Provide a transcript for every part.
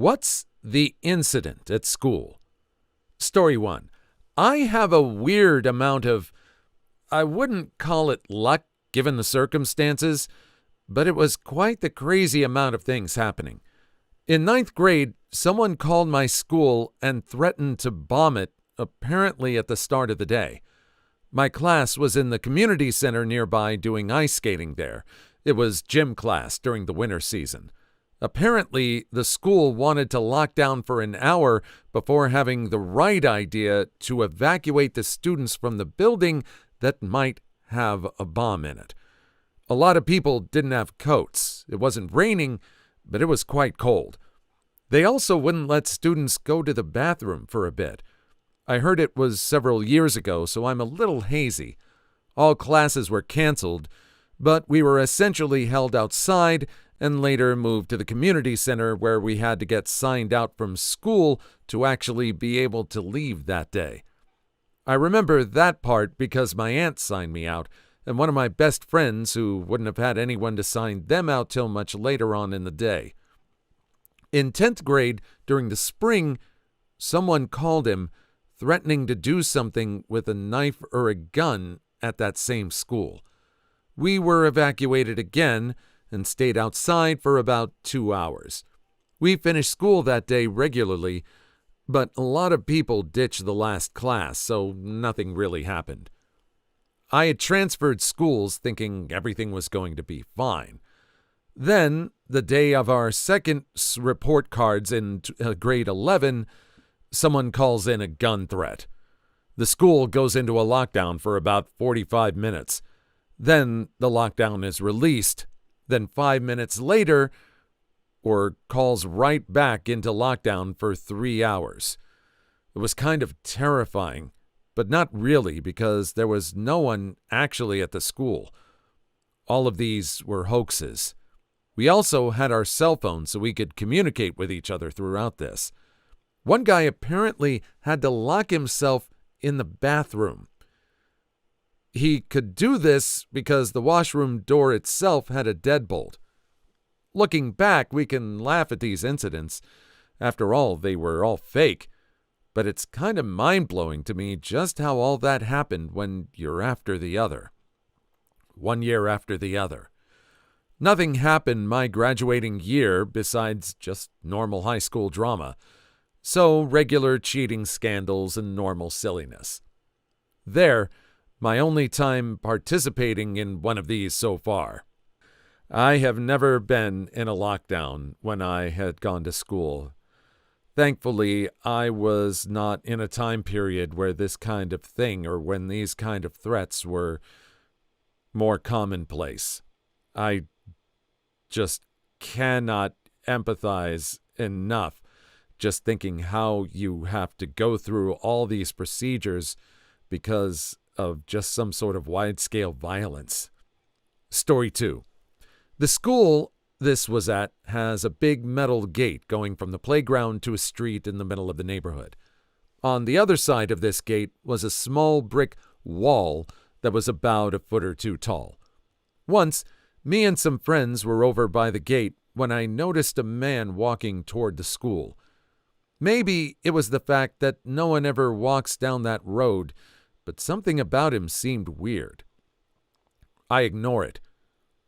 What's the incident at school? Story 1. I have a weird amount of, I wouldn't call it luck given the circumstances, but it was quite the crazy amount of things happening. In ninth grade, someone called my school and threatened to bomb it, apparently at the start of the day. My class was in the community center nearby doing ice skating there. It was gym class during the winter season. Apparently, the school wanted to lock down for an hour before having the right idea to evacuate the students from the building that might have a bomb in it. A lot of people didn't have coats. It wasn't raining, but it was quite cold. They also wouldn't let students go to the bathroom for a bit. I heard it was several years ago, so I'm a little hazy. All classes were canceled, but we were essentially held outside and later moved to the community center where we had to get signed out from school to actually be able to leave that day. I remember that part because my aunt signed me out, and one of my best friends who wouldn't have had anyone to sign them out till much later on in the day. In 10th grade, during the spring, someone called him, threatening to do something with a knife or a gun at that same school. We were evacuated again and stayed outside for about 2 hours. We finished school that day regularly, but a lot of people ditched the last class, so nothing really happened. I had transferred schools thinking everything was going to be fine. Then, the day of our second report cards in grade 11, someone calls in a gun threat. The school goes into a lockdown for about 45 minutes. Then the lockdown is released. Then 5 minutes later, or calls right back into lockdown for 3 hours. It was kind of terrifying, but not really because there was no one actually at the school. All of these were hoaxes. We also had our cell phones so we could communicate with each other throughout this. One guy apparently had to lock himself in the bathroom. He could do this because the washroom door itself had a deadbolt. Looking back, we can laugh at these incidents. After all, they were all fake. But it's kind of mind-blowing to me just how all that happened when you're after the other. 1 year after the other. Nothing happened my graduating year besides just normal high school drama. So regular cheating scandals and normal silliness. There, my only time participating in one of these so far. I have never been in a lockdown when I had gone to school. Thankfully, I was not in a time period where this kind of thing or when these kind of threats were more commonplace. I just cannot empathize enough just thinking how you have to go through all these procedures because of just some sort of wide-scale violence. Story 2. The school this was at has a big metal gate going from the playground to a street in the middle of the neighborhood. On the other side of this gate was a small brick wall that was about a foot or two tall. Once, me and some friends were over by the gate when I noticed a man walking toward the school. Maybe it was the fact that no one ever walks down that road, but something about him seemed weird. I ignore it.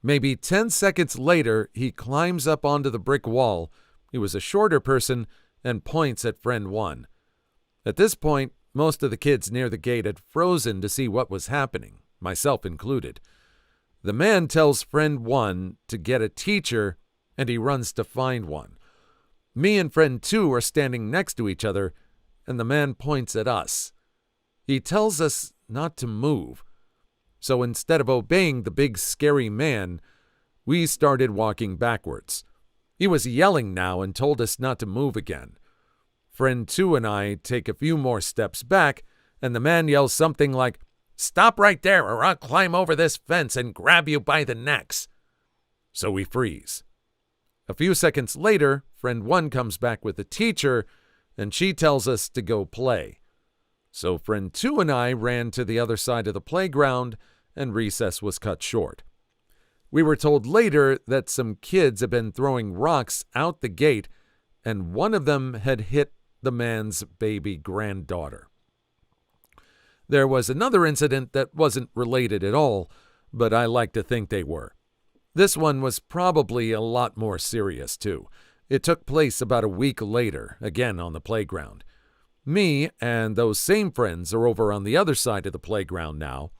Maybe 10 seconds later, he climbs up onto the brick wall. He was a shorter person and points at friend 1. At this point, most of the kids near the gate had frozen to see what was happening, myself included. The man tells friend 1 to get a teacher, and he runs to find one. Me and friend 2 are standing next to each other, and the man points at us. He tells us not to move. So instead of obeying the big scary man, we started walking backwards. He was yelling now and told us not to move again. Friend 2 and I take a few more steps back, and the man yells something like, "Stop right there or I'll climb over this fence and grab you by the necks." So we freeze. A few seconds later, friend 1 comes back with the teacher, and she tells us to go play. So friend 2 and I ran to the other side of the playground, and recess was cut short. We were told later that some kids had been throwing rocks out the gate, and one of them had hit the man's baby granddaughter. There was another incident that wasn't related at all, but I like to think they were. This one was probably a lot more serious, too. It took place about a week later, again on the playground. Me and those same friends are over on the other side of the playground now.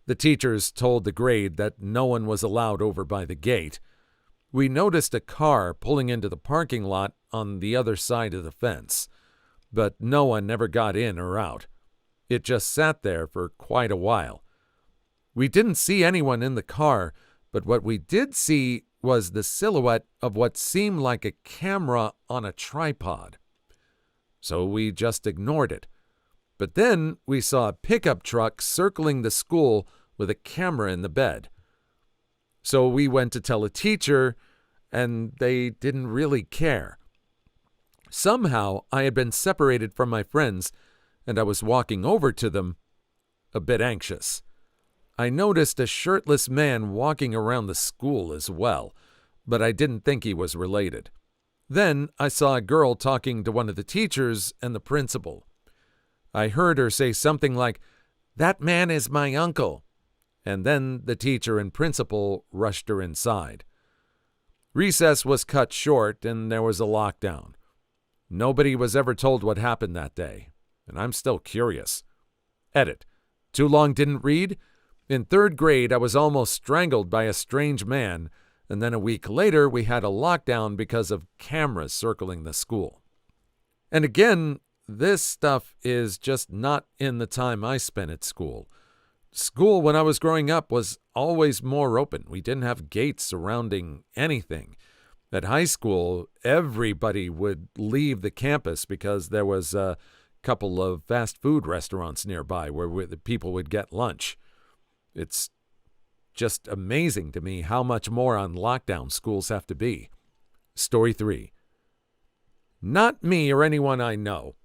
The teachers told the grade that no one was allowed over by the gate. We noticed a car pulling into the parking lot on the other side of the fence, but no one ever got in or out. It just sat there for quite a while. We didn't see anyone in the car, but what we did see was the silhouette of what seemed like a camera on a tripod. So we just ignored it. But then we saw a pickup truck circling the school with a camera in the bed. So we went to tell a teacher, and they didn't really care. Somehow I had been separated from my friends, and I was walking over to them, a bit anxious. I noticed a shirtless man walking around the school as well, but I didn't think he was related. Then I saw a girl talking to one of the teachers and the principal. I heard her say something like, "That man is my uncle," and then the teacher and principal rushed her inside. Recess was cut short and there was a lockdown. Nobody was ever told what happened that day, and I'm still curious. Edit. Too long didn't read? In 3rd grade, I was almost strangled by a strange man, and then a week later we had a lockdown because of cameras circling the school. And again, this stuff is just not in the time I spent at school. School, when I was growing up, was always more open. We didn't have gates surrounding anything. At high school, everybody would leave the campus because there was a couple of fast food restaurants nearby where the people would get lunch. It's just amazing to me how much more on lockdown schools have to be. Story 3. Not me or anyone I know,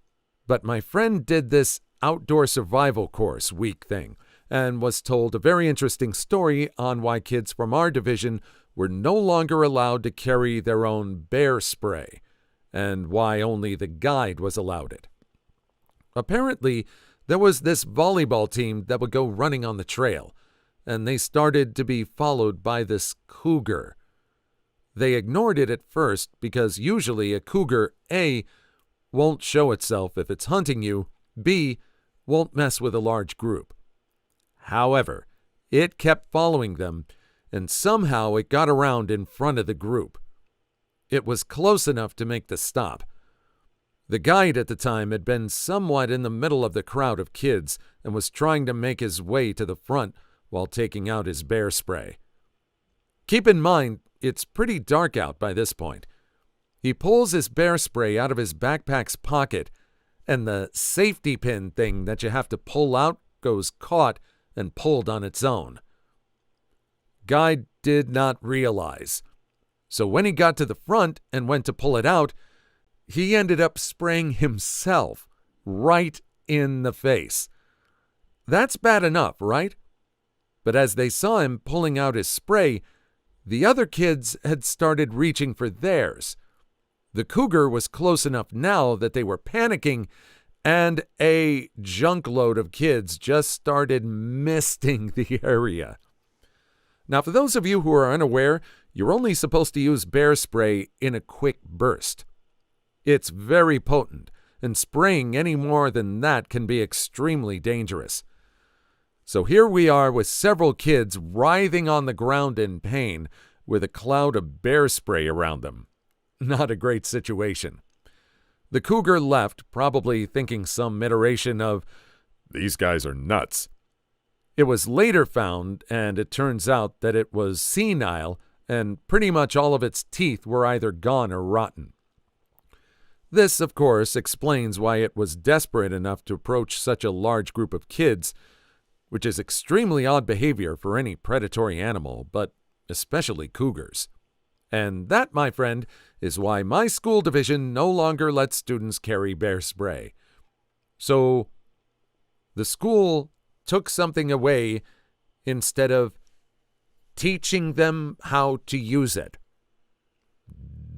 but my friend did this outdoor survival course week thing and was told a very interesting story on why kids from our division were no longer allowed to carry their own bear spray and why only the guide was allowed it. Apparently, there was this volleyball team that would go running on the trail, and they started to be followed by this cougar. They ignored it at first because usually a cougar, A, won't show itself if it's hunting you, B, won't mess with a large group. However, it kept following them, and somehow it got around in front of the group. It was close enough to make the stop. The guide at the time had been somewhat in the middle of the crowd of kids and was trying to make his way to the front while taking out his bear spray. Keep in mind, it's pretty dark out by this point. He pulls his bear spray out of his backpack's pocket, and the safety pin thing that you have to pull out goes caught and pulled on its own. Guide did not realize. So when he got to the front and went to pull it out, he ended up spraying himself right in the face. That's bad enough, right? But as they saw him pulling out his spray, the other kids had started reaching for theirs. The cougar was close enough now that they were panicking, and a junk load of kids just started misting the area. Now, for those of you who are unaware, you're only supposed to use bear spray in a quick burst. It's very potent, and spraying any more than that can be extremely dangerous. So here we are with several kids writhing on the ground in pain with a cloud of bear spray around them. Not a great situation. The cougar left, probably thinking some iteration of, "These guys are nuts." It was later found, and it turns out that it was senile, and pretty much all of its teeth were either gone or rotten. This, of course, explains why it was desperate enough to approach such a large group of kids, which is extremely odd behavior for any predatory animal, but especially cougars. And that, my friend, is why my school division no longer lets students carry bear spray. So, the school took something away instead of teaching them how to use it.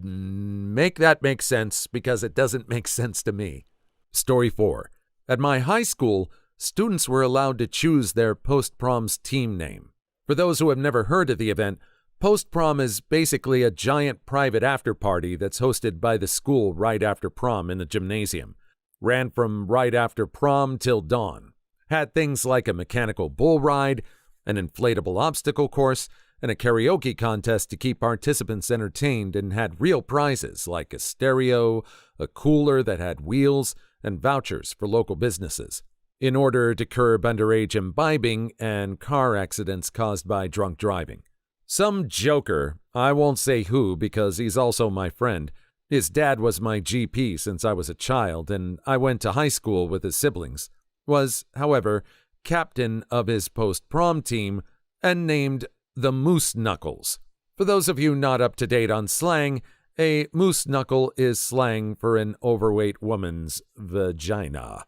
make that make sense because it doesn't make sense to me. Story 4. At my high school, students were allowed to choose their post-prom's team name. For those who have never heard of the event, post-prom is basically a giant private after-party that's hosted by the school right after prom in the gymnasium. Ran from right after prom till dawn. Had things like a mechanical bull ride, an inflatable obstacle course, and a karaoke contest to keep participants entertained, and had real prizes like a stereo, a cooler that had wheels, and vouchers for local businesses, in order to curb underage imbibing and car accidents caused by drunk driving. Some joker, I won't say who because he's also my friend, his dad was my GP since I was a child and I went to high school with his siblings, was, however, captain of his post-prom team and named the Moose Knuckles. For those of you not up to date on slang, a moose knuckle is slang for an overweight woman's vagina.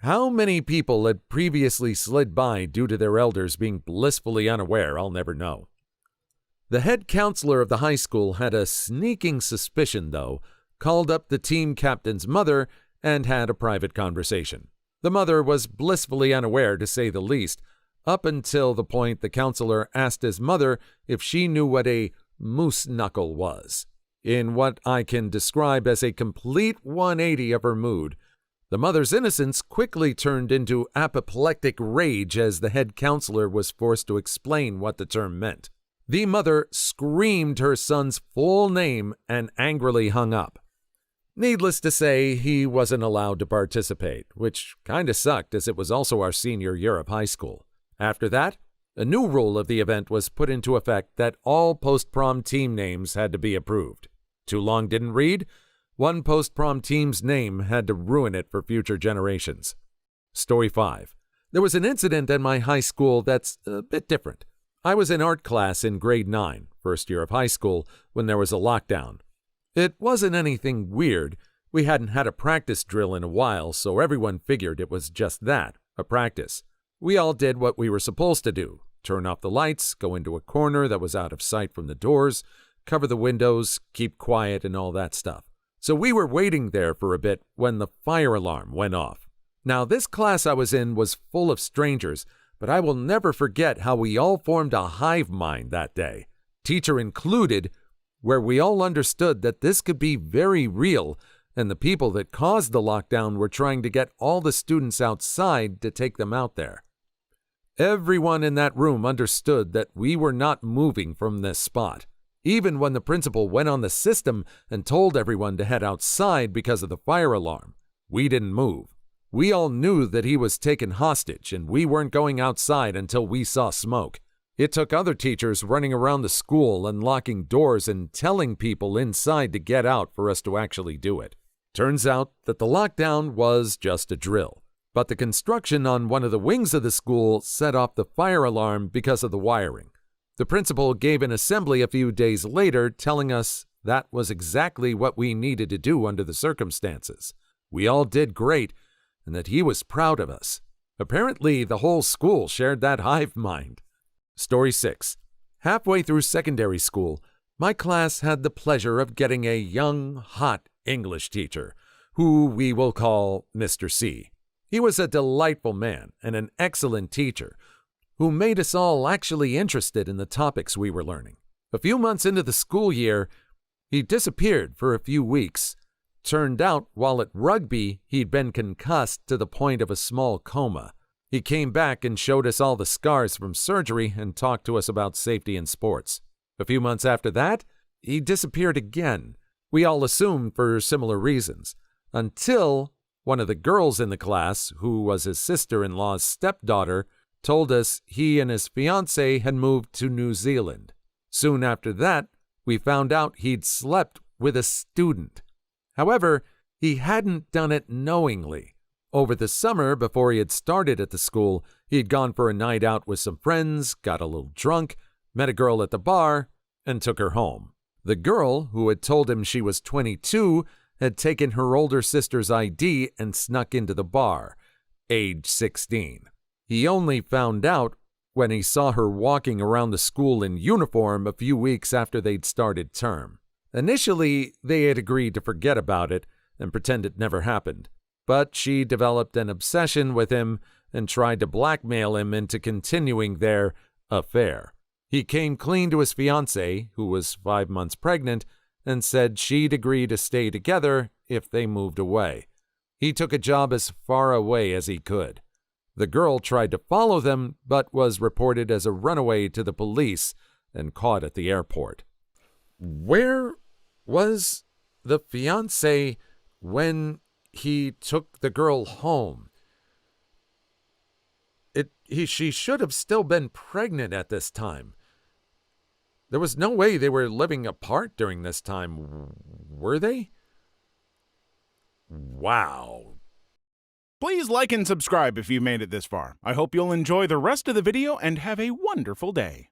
How many people had previously slid by due to their elders being blissfully unaware, I'll never know. The head counselor of the high school had a sneaking suspicion, though, called up the team captain's mother and had a private conversation. The mother was blissfully unaware, to say the least, up until the point the counselor asked his mother if she knew what a moose knuckle was. In what I can describe as a complete 180 of her mood, the mother's innocence quickly turned into apoplectic rage as the head counselor was forced to explain what the term meant. The mother screamed her son's full name and angrily hung up. Needless to say, he wasn't allowed to participate, which kinda sucked as it was also our senior year of high school. After that, a new rule of the event was put into effect that all post-prom team names had to be approved. Too long didn't read? One post-prom team's name had to ruin it for future generations. Story 5. There was an incident at my high school that's a bit different. I was in art class in grade 9, first year of high school, when there was a lockdown. It wasn't anything weird. We hadn't had a practice drill in a while, so everyone figured it was just that, a practice. We all did what we were supposed to do. Turn off the lights, go into a corner that was out of sight from the doors, cover the windows, keep quiet, and all that stuff. So we were waiting there for a bit when the fire alarm went off. Now, this class I was in was full of strangers, but I will never forget how we all formed a hive mind that day, teacher included, where we all understood that this could be very real, and the people that caused the lockdown were trying to get all the students outside to take them out there. Everyone in that room understood that we were not moving from this spot. Even when the principal went on the system and told everyone to head outside because of the fire alarm, we didn't move. We all knew that he was taken hostage and we weren't going outside until we saw smoke. It took other teachers running around the school, unlocking doors and telling people inside to get out for us to actually do it. Turns out that the lockdown was just a drill, but the construction on one of the wings of the school set off the fire alarm because of the wiring. The principal gave an assembly a few days later telling us that was exactly what we needed to do under the circumstances. We all did great, and that he was proud of us. Apparently, the whole school shared that hive mind. Story 6. Halfway through secondary school, my class had the pleasure of getting a young, hot English teacher, who we will call Mr. C. He was a delightful man and an excellent teacher, who made us all actually interested in the topics we were learning. A few months into the school year, he disappeared for a few weeks. Turned out, while at rugby, he'd been concussed to the point of a small coma. He came back and showed us all the scars from surgery and talked to us about safety in sports. A few months after that, he disappeared again. We all assumed for similar reasons, until one of the girls in the class, who was his sister-in-law's stepdaughter, told us he and his fiancée had moved to New Zealand. Soon after that, we found out he'd slept with a student. However, he hadn't done it knowingly. Over the summer, before he had started at the school, he'd gone for a night out with some friends, got a little drunk, met a girl at the bar, and took her home. The girl, who had told him she was 22, had taken her older sister's ID and snuck into the bar, age 16. He only found out when he saw her walking around the school in uniform a few weeks after they'd started term. Initially, they had agreed to forget about it and pretend it never happened, but she developed an obsession with him and tried to blackmail him into continuing their affair. He came clean to his fiancée, who was 5 months pregnant, and said she'd agree to stay together if they moved away. He took a job as far away as he could. The girl tried to follow them, but was reported as a runaway to the police and caught at the airport. Where was the fiancé when he took the girl home? She should have still been pregnant at this time. There was no way they were living apart during this time, were they? Wow. Please like and subscribe if you've made it this far. I hope you'll enjoy the rest of the video and have a wonderful day.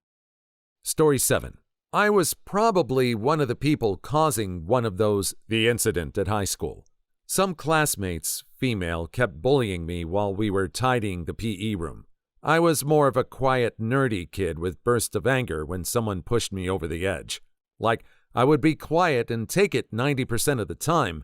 Story 7. I was probably one of the people causing the incident at high school. Some classmates, female, kept bullying me while we were tidying the PE room. I was more of a quiet, nerdy kid with bursts of anger when someone pushed me over the edge. Like, I would be quiet and take it 90% of the time,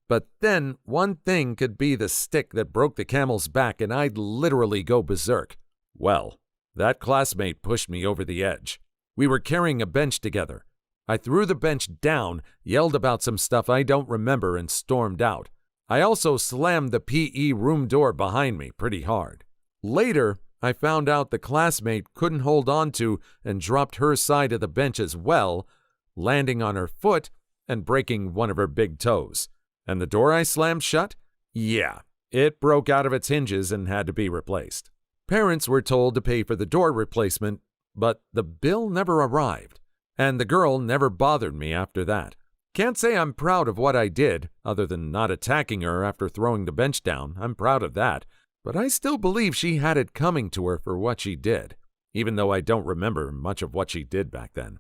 but then one thing could be the stick that broke the camel's back and I'd literally go berserk. Well, that classmate pushed me over the edge. We were carrying a bench together. I threw the bench down, yelled about some stuff I don't remember, and stormed out. I also slammed the PE room door behind me pretty hard. Later, I found out the classmate couldn't hold on to and dropped her side of the bench as well, landing on her foot and breaking one of her big toes. And the door I slammed shut? Yeah, it broke out of its hinges and had to be replaced. Parents were told to pay for the door replacement, but the bill never arrived, and the girl never bothered me after that. Can't say I'm proud of what I did, other than not attacking her after throwing the bench down. I'm proud of that. But I still believe she had it coming to her for what she did, even though I don't remember much of what she did back then.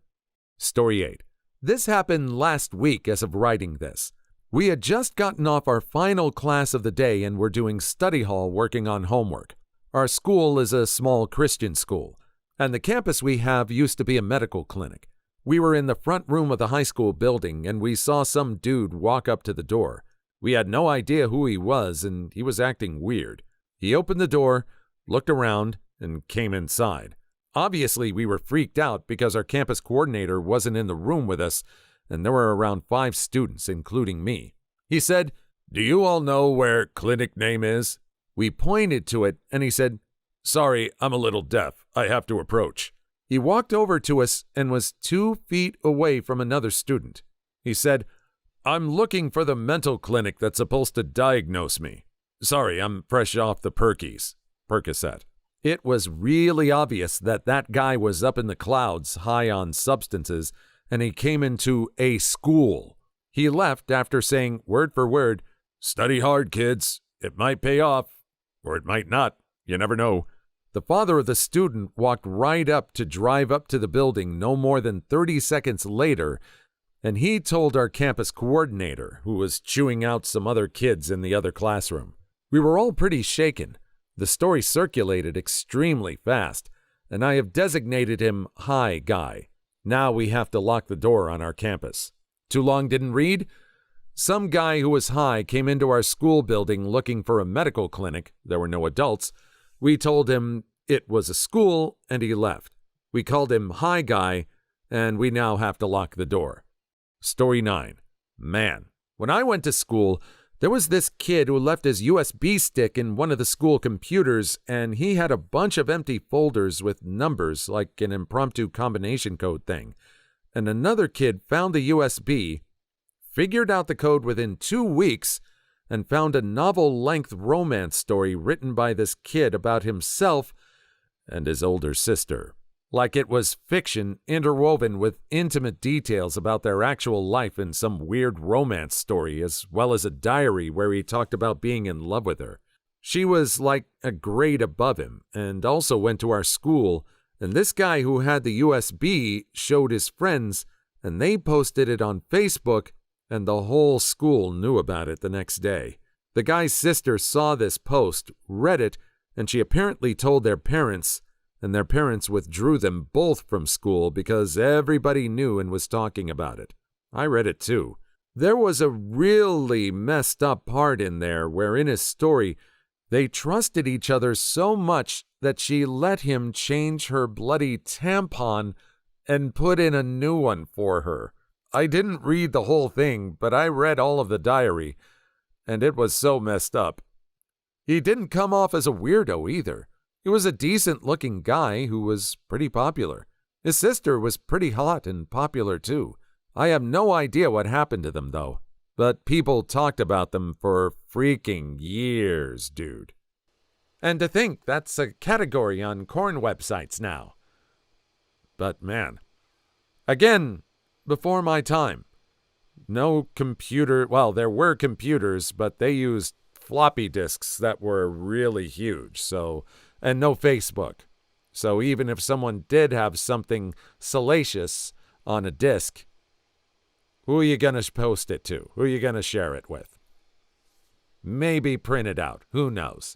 Story 8. This happened last week as of writing this. We had just gotten off our final class of the day and were doing study hall working on homework. Our school is a small Christian school, and the campus we have used to be a medical clinic. We were in the front room of the high school building, and we saw some dude walk up to the door. We had no idea who he was, and he was acting weird. He opened the door, looked around, and came inside. Obviously, we were freaked out because our campus coordinator wasn't in the room with us, and there were around 5 students, including me. He said, "Do you all know where clinic name is?" We pointed to it, and he said, "Sorry, I'm a little deaf. I have to approach." He walked over to us and was 2 feet away from another student. He said, "I'm looking for the mental clinic that's supposed to diagnose me. Sorry, I'm fresh off the Percocet." It was really obvious that that guy was up in the clouds, high on substances, and he came into a school. He left after saying, word for word, "Study hard, kids. It might pay off, or it might not. You never know." The father of the student walked right up to drive up to the building no more than 30 seconds later, and he told our campus coordinator, who was chewing out some other kids in the other classroom. We were all pretty shaken. The story circulated extremely fast, and I have designated him High Guy. Now we have to lock the door on our campus. Too long didn't read? Some guy who was high came into our school building looking for a medical clinic. There were no adults. We told him it was a school, and he left. We called him High Guy, and we now have to lock the door. Story 9. Man, when I went to school, there was this kid who left his USB stick in one of the school computers, and he had a bunch of empty folders with numbers like an impromptu combination code thing. And another kid found the USB, figured out the code within 2 weeks, and found a novel-length romance story written by this kid about himself and his older sister. Like it was fiction interwoven with intimate details about their actual life in some weird romance story, as well as a diary where he talked about being in love with her. She was like a grade above him and also went to our school, and this guy who had the USB showed his friends, and they posted it on Facebook, and the whole school knew about it the next day. The guy's sister saw this post, read it, and she apparently told their parents, and their parents withdrew them both from school because everybody knew and was talking about it. I read it too. There was a really messed up part in there where in his story, they trusted each other so much that she let him change her bloody tampon and put in a new one for her. I didn't read the whole thing, but I read all of the diary, and it was so messed up. He didn't come off as a weirdo either. He was a decent-looking guy who was pretty popular. His sister was pretty hot and popular too. I have no idea what happened to them, though. But people talked about them for freaking years, dude. And to think that's a category on corn websites now. But man, again, before my time. No computer, well, there were computers, but they used floppy disks that were really huge, and no Facebook. So even if someone did have something salacious on a disk, who are you going to post it to? Who are you going to share it with? Maybe print it out. Who knows?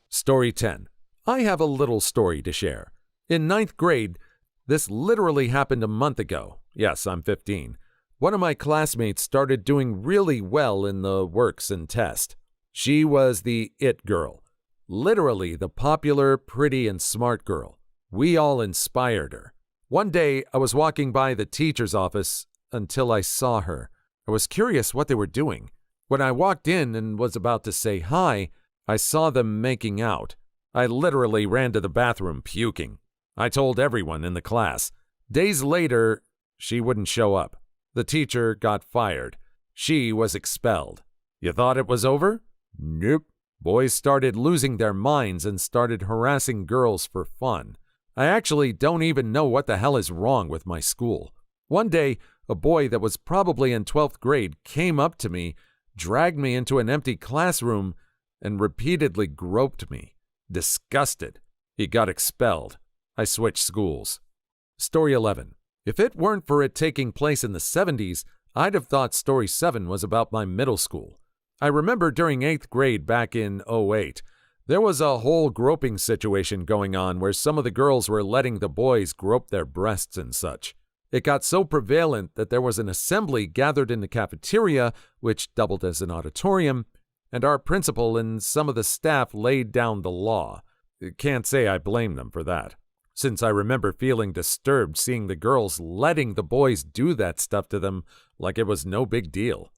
Story 10. I have a little story to share. In 9th grade, this literally happened a month ago. Yes, I'm 15. One of my classmates started doing really well in the works and test. She was the it girl. Literally the popular, pretty, and smart girl. We all inspired her. One day, I was walking by the teacher's office until I saw her. I was curious what they were doing. When I walked in and was about to say hi, I saw them making out. I literally ran to the bathroom puking. I told everyone in the class. Days later, she wouldn't show up. The teacher got fired. She was expelled. You thought it was over? Nope. Boys started losing their minds and started harassing girls for fun. I actually don't even know what the hell is wrong with my school. One day, a boy that was probably in 12th grade came up to me, dragged me into an empty classroom, and repeatedly groped me. Disgusted. He got expelled. I switched schools. Story 11. If it weren't for it taking place in the 70s, I'd have thought Story 7 was about my middle school. I remember during 8th grade back in '08, there was a whole groping situation going on where some of the girls were letting the boys grope their breasts and such. It got so prevalent that there was an assembly gathered in the cafeteria, which doubled as an auditorium, and our principal and some of the staff laid down the law. Can't say I blame them for that, since I remember feeling disturbed seeing the girls letting the boys do that stuff to them like it was no big deal.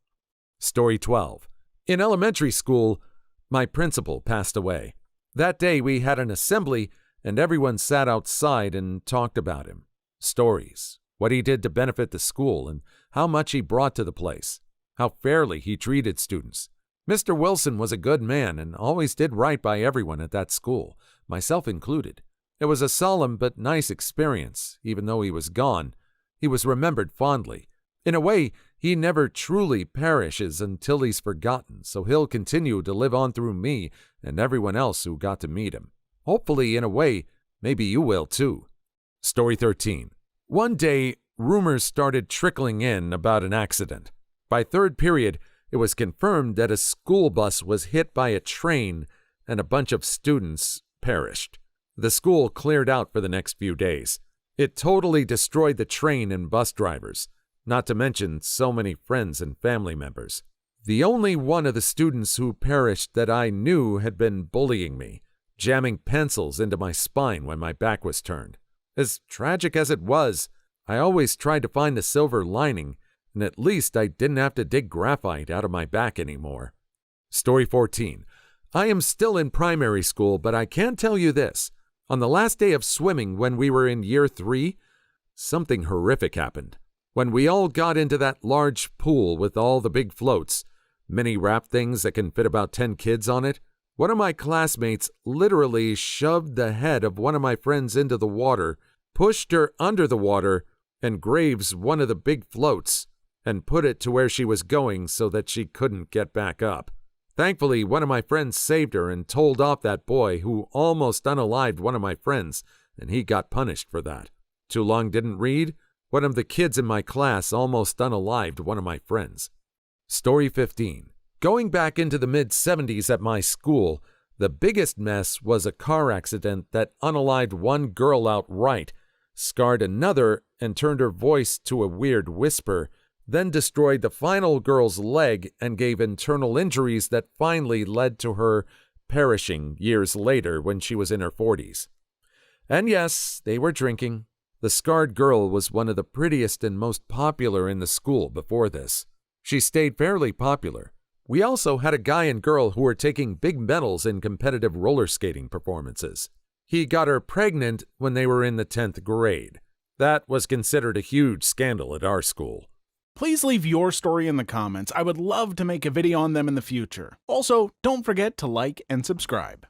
Story 12. In elementary school, my principal passed away. That day we had an assembly and everyone sat outside and talked about him. Stories, what he did to benefit the school and how much he brought to the place, how fairly he treated students. Mr. Wilson was a good man and always did right by everyone at that school, myself included. It was a solemn but nice experience. Even though he was gone, he was remembered fondly. In a way, he never truly perishes until he's forgotten, so he'll continue to live on through me and everyone else who got to meet him. Hopefully, in a way, maybe you will too. Story 13. One day, rumors started trickling in about an accident. By third period, it was confirmed that a school bus was hit by a train and a bunch of students perished. The school cleared out for the next few days. It totally destroyed the train and bus drivers, not to mention so many friends and family members. The only one of the students who perished that I knew had been bullying me, jamming pencils into my spine when my back was turned. As tragic as it was, I always tried to find the silver lining, and at least I didn't have to dig graphite out of my back anymore. Story 14. I am still in primary school, but I can tell you this. On the last day of swimming when we were in year 3, something horrific happened. When we all got into that large pool with all the big floats, mini wrap things that can fit about 10 kids on it, one of my classmates literally shoved the head of one of my friends into the water, pushed her under the water, and graves one of the big floats, and put it to where she was going so that she couldn't get back up. Thankfully, one of my friends saved her and told off that boy who almost unalived one of my friends, and he got punished for that. Too long didn't read? One of the kids in my class almost unalived one of my friends. Story 15. Going back into the mid-70s at my school, the biggest mess was a car accident that unalived one girl outright, scarred another, and turned her voice to a weird whisper, then destroyed the final girl's leg and gave internal injuries that finally led to her perishing years later when she was in her 40s. And yes, they were drinking. The scarred girl was one of the prettiest and most popular in the school before this. She stayed fairly popular. We also had a guy and girl who were taking big medals in competitive roller skating performances. He got her pregnant when they were in the 10th grade. That was considered a huge scandal at our school. Please leave your story in the comments. I would love to make a video on them in the future. Also, don't forget to like and subscribe.